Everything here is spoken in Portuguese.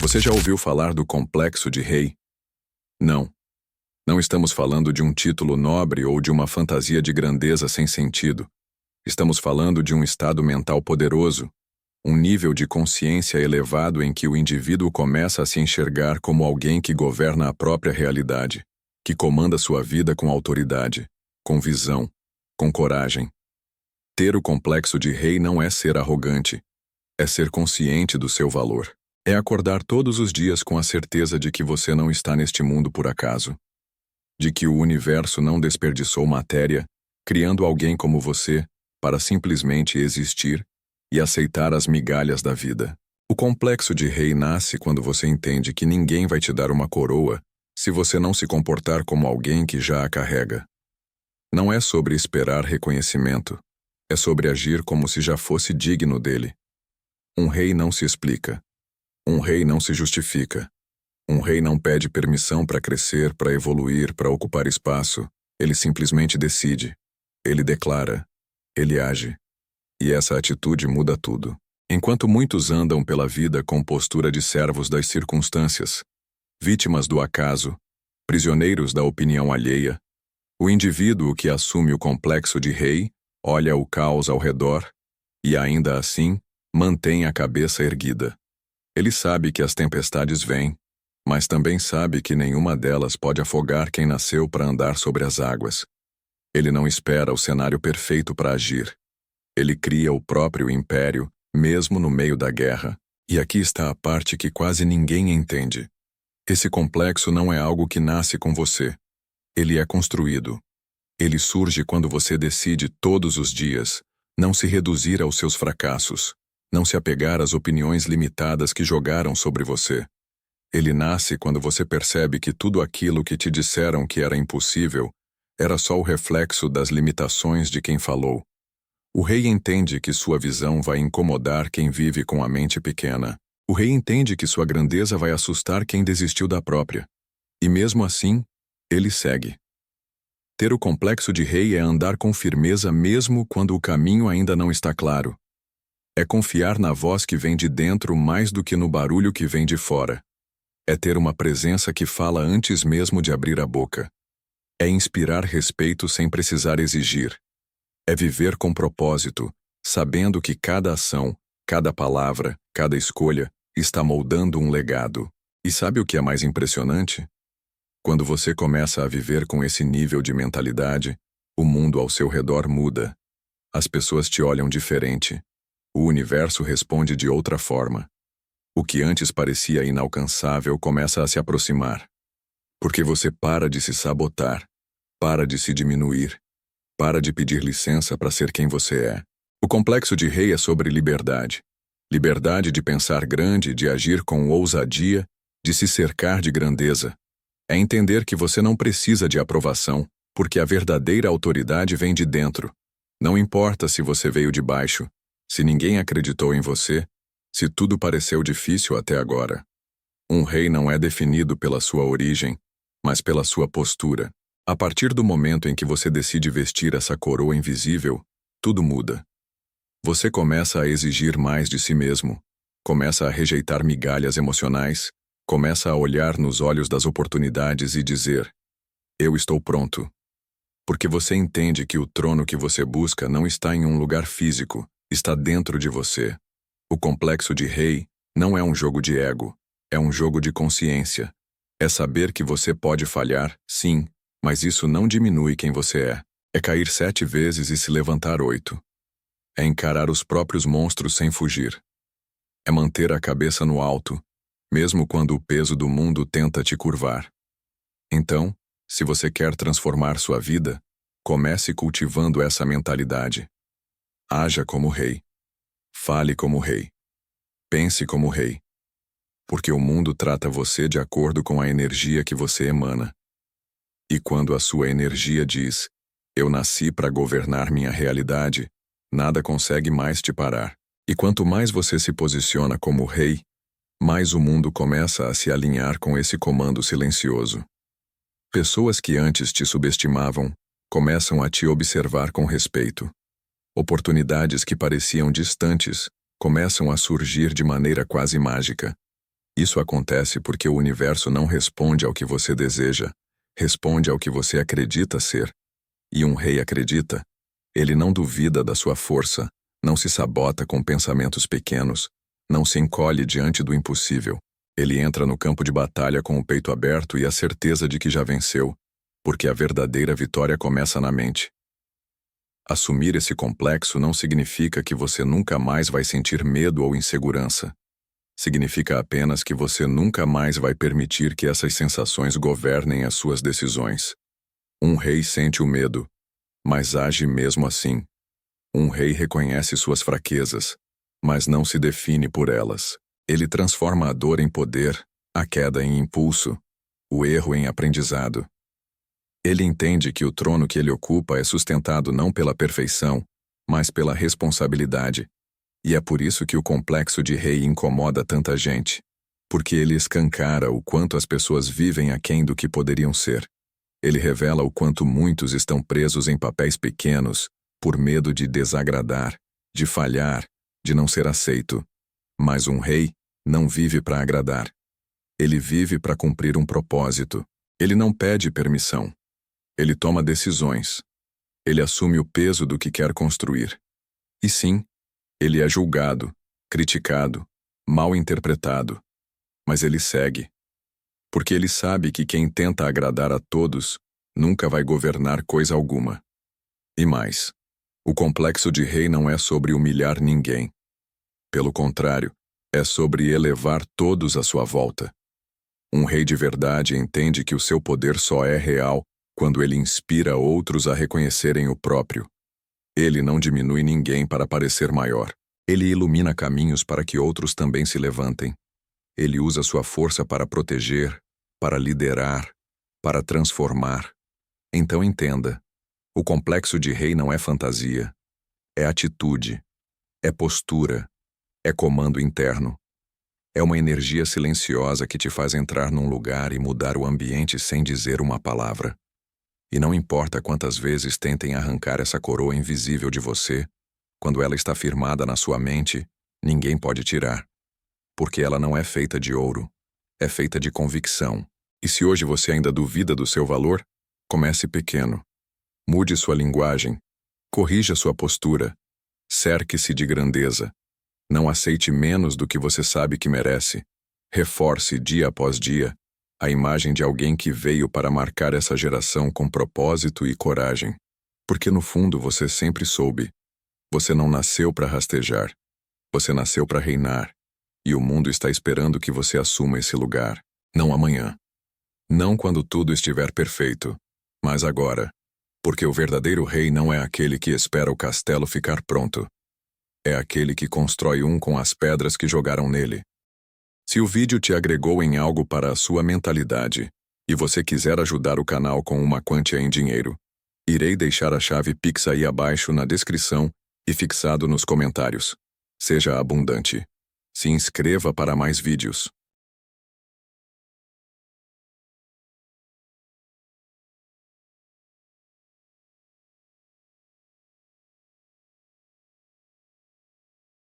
Você já ouviu falar do complexo de rei? Não. Não estamos falando de um título nobre ou de uma fantasia de grandeza sem sentido. Estamos falando de um estado mental poderoso, um nível de consciência elevado em que o indivíduo começa a se enxergar como alguém que governa a própria realidade, que comanda sua vida com autoridade, com visão, com coragem. Ter o complexo de rei não é ser arrogante, é ser consciente do seu valor. É acordar todos os dias com a certeza de que você não está neste mundo por acaso, de que o universo não desperdiçou matéria, criando alguém como você, para simplesmente existir e aceitar as migalhas da vida. O complexo de rei nasce quando você entende que ninguém vai te dar uma coroa se você não se comportar como alguém que já a carrega. Não é sobre esperar reconhecimento, é sobre agir como se já fosse digno dele. Um rei não se explica. Um rei não se justifica. Um rei não pede permissão para crescer, para evoluir, para ocupar espaço. Ele simplesmente decide. Ele declara. Ele age. E essa atitude muda tudo. Enquanto muitos andam pela vida com postura de servos das circunstâncias, vítimas do acaso, prisioneiros da opinião alheia, o indivíduo que assume o complexo de rei olha o caos ao redor e, ainda assim, mantém a cabeça erguida. Ele sabe que as tempestades vêm, mas também sabe que nenhuma delas pode afogar quem nasceu para andar sobre as águas. Ele não espera o cenário perfeito para agir. Ele cria o próprio império, mesmo no meio da guerra. E aqui está a parte que quase ninguém entende. Esse complexo não é algo que nasce com você. Ele é construído. Ele surge quando você decide todos os dias não se reduzir aos seus fracassos, não se apegar às opiniões limitadas que jogaram sobre você. Ele nasce quando você percebe que tudo aquilo que te disseram que era impossível era só o reflexo das limitações de quem falou. O rei entende que sua visão vai incomodar quem vive com a mente pequena. O rei entende que sua grandeza vai assustar quem desistiu da própria. E mesmo assim, ele segue. Ter o complexo de rei é andar com firmeza mesmo quando o caminho ainda não está claro. É confiar na voz que vem de dentro mais do que no barulho que vem de fora. É ter uma presença que fala antes mesmo de abrir a boca. É inspirar respeito sem precisar exigir. É viver com propósito, sabendo que cada ação, cada palavra, cada escolha está moldando um legado. E sabe o que é mais impressionante? Quando você começa a viver com esse nível de mentalidade, o mundo ao seu redor muda. As pessoas te olham diferente. O universo responde de outra forma. O que antes parecia inalcançável começa a se aproximar. Porque você para de se sabotar, para de se diminuir, para de pedir licença para ser quem você é. O complexo de rei é sobre liberdade. Liberdade de pensar grande, de agir com ousadia, de se cercar de grandeza. É entender que você não precisa de aprovação, porque a verdadeira autoridade vem de dentro. Não importa se você veio de baixo, se ninguém acreditou em você, se tudo pareceu difícil até agora. Um rei não é definido pela sua origem, mas pela sua postura. A partir do momento em que você decide vestir essa coroa invisível, tudo muda. Você começa a exigir mais de si mesmo, começa a rejeitar migalhas emocionais, começa a olhar nos olhos das oportunidades e dizer: eu estou pronto. Porque você entende que o trono que você busca não está em um lugar físico, está dentro de você. O complexo de rei não é um jogo de ego, é um jogo de consciência. É saber que você pode falhar, sim, mas isso não diminui quem você é. É cair 7 vezes e se levantar 8. É encarar os próprios monstros sem fugir. É manter a cabeça no alto, mesmo quando o peso do mundo tenta te curvar. Então, se você quer transformar sua vida, comece cultivando essa mentalidade. Haja como rei. Fale como rei. Pense como rei. Porque o mundo trata você de acordo com a energia que você emana. E quando a sua energia diz: eu nasci para governar minha realidade, nada consegue mais te parar. E quanto mais você se posiciona como rei, mais o mundo começa a se alinhar com esse comando silencioso. Pessoas que antes te subestimavam começam a te observar com respeito. Oportunidades que pareciam distantes começam a surgir de maneira quase mágica. Isso acontece porque o universo não responde ao que você deseja, responde ao que você acredita ser. E um rei acredita. Ele não duvida da sua força, não se sabota com pensamentos pequenos, não se encolhe diante do impossível. Ele entra no campo de batalha com o peito aberto e a certeza de que já venceu, porque a verdadeira vitória começa na mente. Assumir esse complexo não significa que você nunca mais vai sentir medo ou insegurança. Significa apenas que você nunca mais vai permitir que essas sensações governem as suas decisões. Um rei sente o medo, mas age mesmo assim. Um rei reconhece suas fraquezas, mas não se define por elas. Ele transforma a dor em poder, a queda em impulso, o erro em aprendizado. Ele entende que o trono que ele ocupa é sustentado não pela perfeição, mas pela responsabilidade. E é por isso que o complexo de rei incomoda tanta gente, porque ele escancara o quanto as pessoas vivem aquém do que poderiam ser. Ele revela o quanto muitos estão presos em papéis pequenos, por medo de desagradar, de falhar, de não ser aceito. Mas um rei não vive para agradar. Ele vive para cumprir um propósito. Ele não pede permissão. Ele toma decisões. Ele assume o peso do que quer construir. E sim, ele é julgado, criticado, mal interpretado. Mas ele segue. Porque ele sabe que quem tenta agradar a todos nunca vai governar coisa alguma. E mais, o complexo de rei não é sobre humilhar ninguém. Pelo contrário, é sobre elevar todos à sua volta. Um rei de verdade entende que o seu poder só é real quando ele inspira outros a reconhecerem o próprio. Ele não diminui ninguém para parecer maior. Ele ilumina caminhos para que outros também se levantem. Ele usa sua força para proteger, para liderar, para transformar. Então entenda, o complexo de rei não é fantasia. É atitude. É postura. É comando interno. É uma energia silenciosa que te faz entrar num lugar e mudar o ambiente sem dizer uma palavra. E não importa quantas vezes tentem arrancar essa coroa invisível de você, quando ela está firmada na sua mente, ninguém pode tirar. Porque ela não é feita de ouro, é feita de convicção. E se hoje você ainda duvida do seu valor, comece pequeno. Mude sua linguagem, corrija sua postura, cerque-se de grandeza. Não aceite menos do que você sabe que merece. Reforce dia após dia a imagem de alguém que veio para marcar essa geração com propósito e coragem. Porque no fundo você sempre soube. Você não nasceu para rastejar. Você nasceu para reinar. E o mundo está esperando que você assuma esse lugar. Não amanhã. Não quando tudo estiver perfeito. Mas agora. Porque o verdadeiro rei não é aquele que espera o castelo ficar pronto. É aquele que constrói um com as pedras que jogaram nele. Se o vídeo te agregou em algo para a sua mentalidade, e você quiser ajudar o canal com uma quantia em dinheiro, irei deixar a chave Pix aí abaixo na descrição e fixado nos comentários. Seja abundante. Se inscreva para mais vídeos.